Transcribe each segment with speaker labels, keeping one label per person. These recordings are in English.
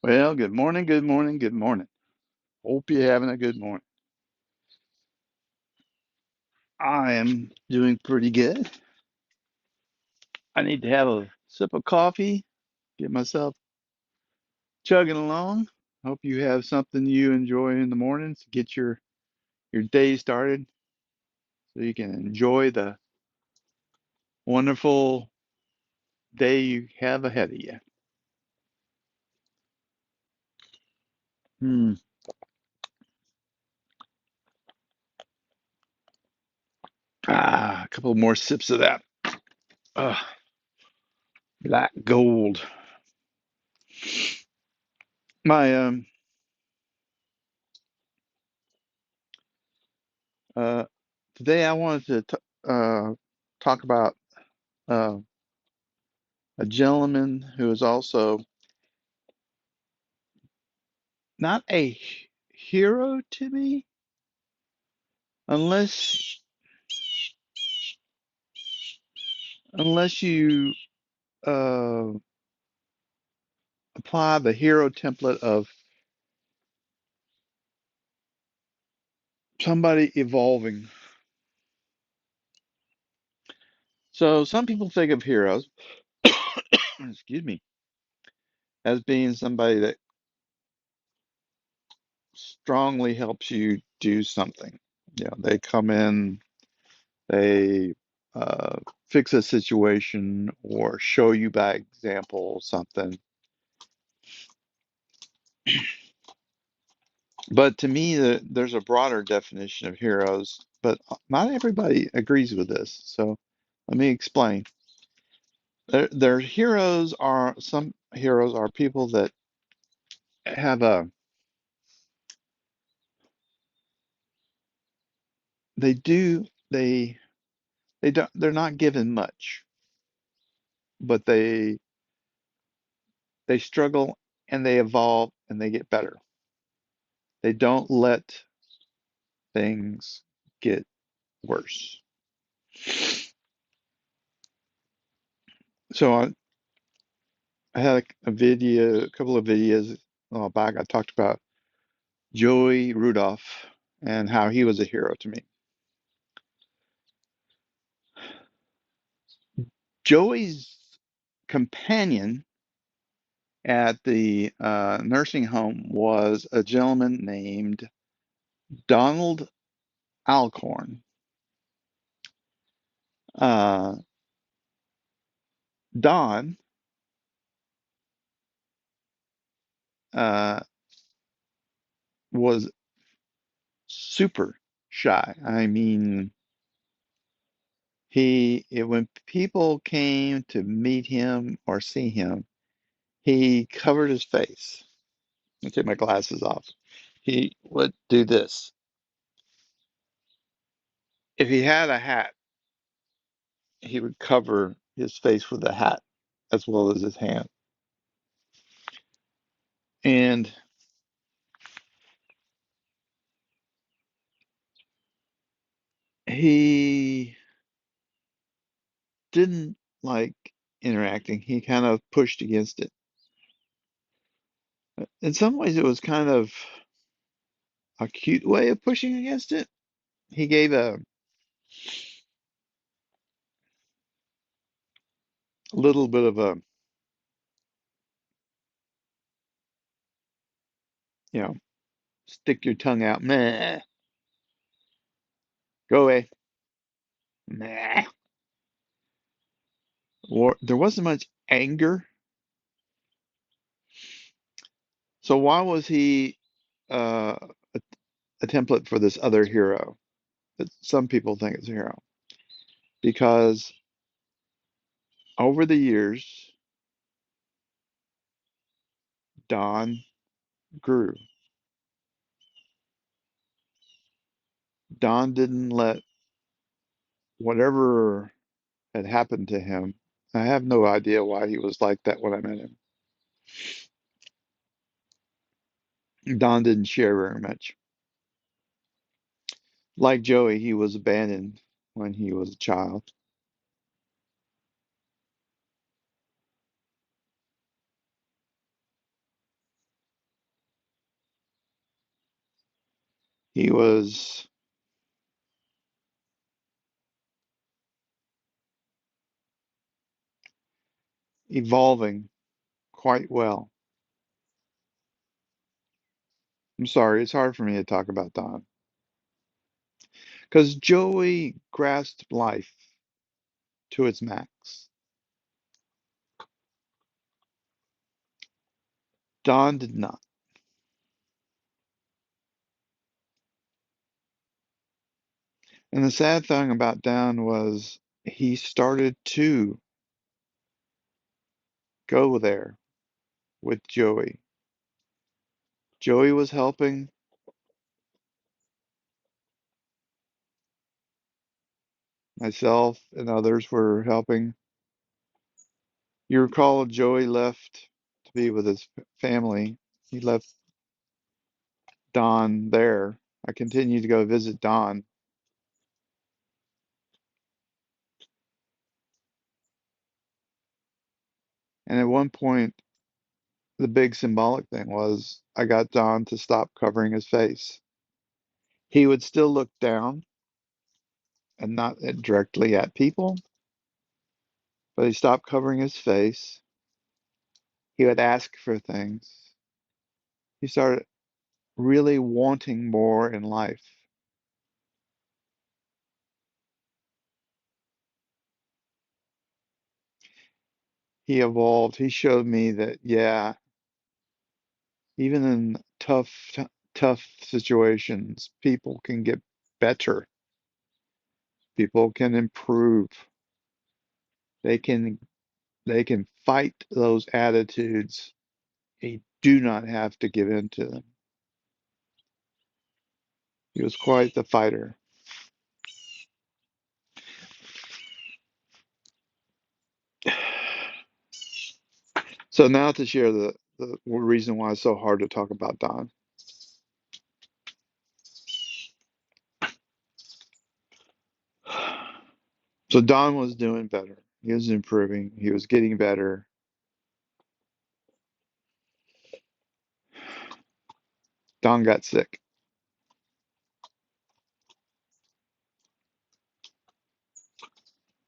Speaker 1: Well, good morning, good morning, good morning. Hope you're having a good morning. I am doing pretty good. I need to have a sip of coffee, get myself chugging along. Hope you have something you enjoy in the mornings to get your day started so you can enjoy the wonderful day you have ahead of you. Hmm. A couple more sips of that. Ah, black gold. My uh Today I wanted to talk about uh a gentleman who is also not a hero to me, unless you uh, apply the hero template of somebody evolving. So some people think of heroes, excuse me, as being somebody that strongly helps you do something. They come in, they uh, fix a situation or show you by example something. But to me, there's a broader definition of heroes, but not everybody agrees with this. So let me explain. Their heroes are some heroes are people that have a they do they don't they're not given much, but they struggle and they evolve and they get better. They don't let things get worse. So I had a couple of videos back. I talked about Joey Rudolph and how he was a hero to me. Joey's companion at the nursing home was a gentleman named Donald Alcorn. Uh, Don uh, was super shy. I mean, when people came to meet him or see him, he covered his face. Let me take my glasses off. He would do this. If he had a hat, he would cover his face with the hat as well as his hand. And he didn't like interacting. He kind of pushed against it. In some ways, it was kind of a cute way of pushing against it. He gave a little bit of a, you know, stick your tongue out, meh, go away, meh. Or there wasn't much anger. So why was he uh, a template for this other hero that some people think is a hero? Because over the years, Don grew. Don didn't let whatever had happened to him. I have no idea why he was like that when I met him. Don didn't share very much. Like Joey, he was abandoned when he was a child. He was evolving quite well. I'm sorry, it's hard for me to talk about Don because Joey grasped life to its max. Don did not. And the sad thing about Don was he started to go there with Joey. Joey was helping, myself and others were helping. You recall Joey left to be with his family. He left Don there. I continued to go visit Don. And at one point, the big symbolic thing was I got Don to stop covering his face. He would still look down and not directly at people, but he stopped covering his face. He would ask for things. He started really wanting more in life. He evolved. He showed me that, yeah, even in tough situations, people can get better. People can improve. They can they can fight those attitudes. You do not have to give in to them. He was quite the fighter. So now to share the reason why it's so hard to talk about Don. So Don was doing better. He was improving. He was getting better. Don got sick.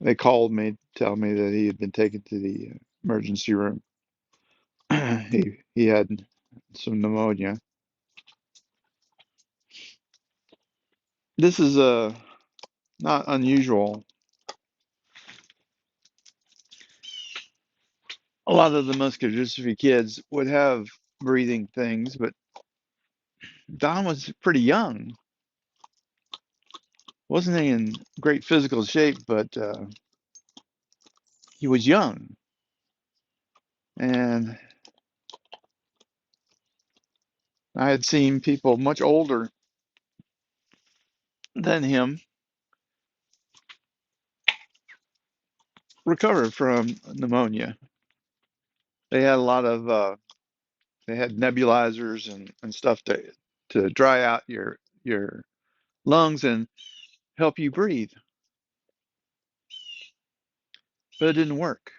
Speaker 1: They called me to tell me that he had been taken to the emergency room. He had some pneumonia. This is not unusual. A lot of the muscular dystrophy kids would have breathing things, but Don was pretty young. Wasn't he in great physical shape, but he was young. And I had seen people much older than him recover from pneumonia. They had a lot of they had nebulizers and stuff to dry out your lungs and help you breathe, but it didn't work.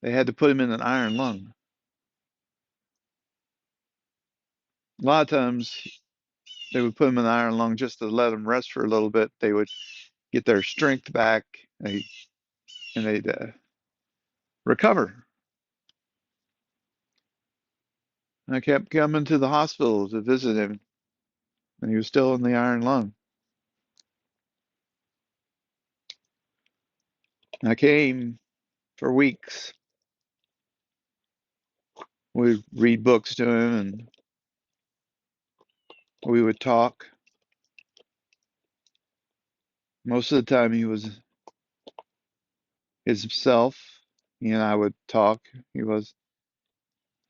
Speaker 1: They had to put him in an iron lung. A lot of times they would put him in an iron lung just to let him rest for a little bit. They would get their strength back and they'd recover. And I kept coming to the hospital to visit him, and he was still in the iron lung. And I came for weeks. We'd read books to him, and we would talk. Most of the time, he was himself. He and I would talk. He was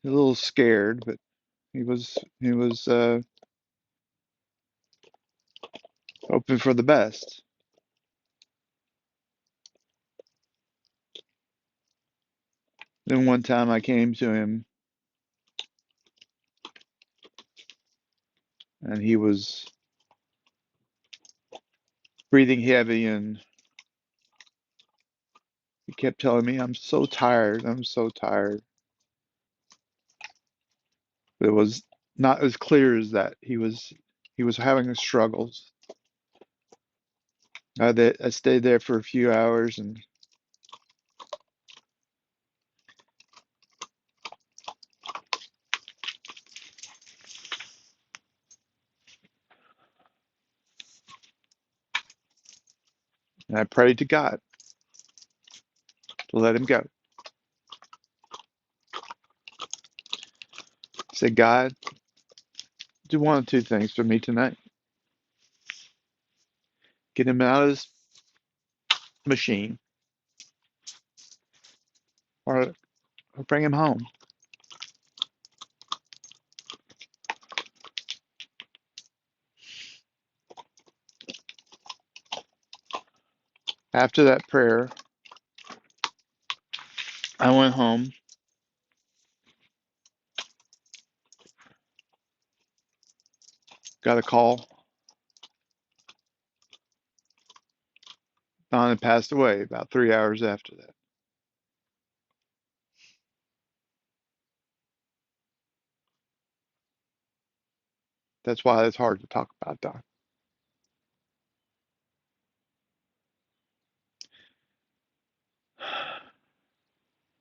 Speaker 1: a little scared, but he was hoping for the best. Then one time I came to him, and he was breathing heavy, and he kept telling me, "I'm so tired. I'm so tired." It was not as clear as that. He was having struggles. I stayed there for a few hours and I prayed to God to let him go. I said, God, do one of two things for me tonight. Get him out of this machine or bring him home. After that prayer, I went home, got a call. Don had passed away about 3 hours after that. That's why it's hard to talk about Don.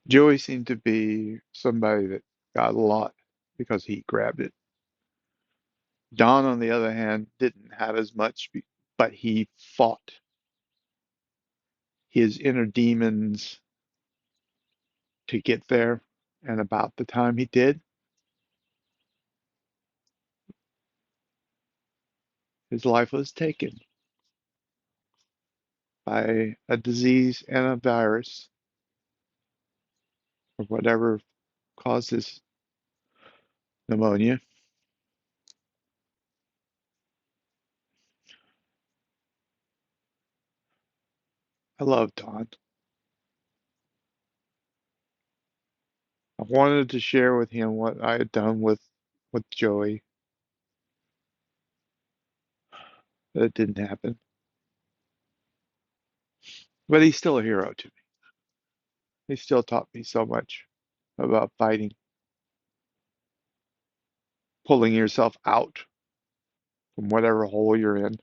Speaker 1: Joey seemed to be somebody that got a lot because he grabbed it. Don, on the other hand, didn't have as much, but he fought his inner demons to get there. And about the time he did, his life was taken by a disease and a virus or whatever causes pneumonia. I love Don. I wanted to share with him what I had done with Joey. That didn't happen. But he's still a hero to me. He still taught me so much about fighting, pulling yourself out from whatever hole you're in.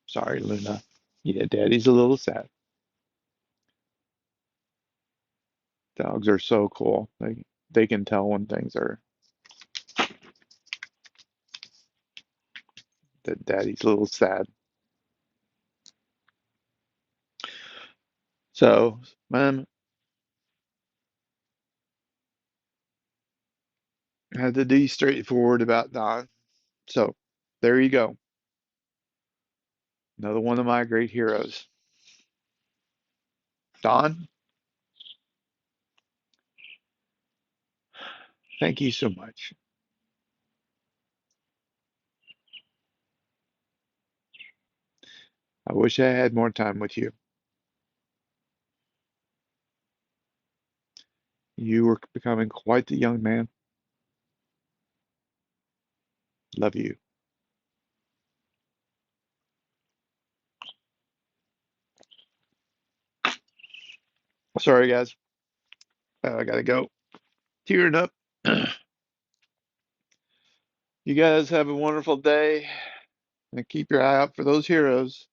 Speaker 1: Sorry, Luna. Yeah, Daddy's a little sad. Dogs are so cool. They can tell when things are that Daddy's a little sad. So, man, I had to be straightforward about Don. So, there you go. Another one of my great heroes. Don, thank you so much. I wish I had more time with you. You were becoming quite the young man. Love you. Sorry, guys. I gotta go. Tearing up. You guys have a wonderful day and keep your eye out for those heroes.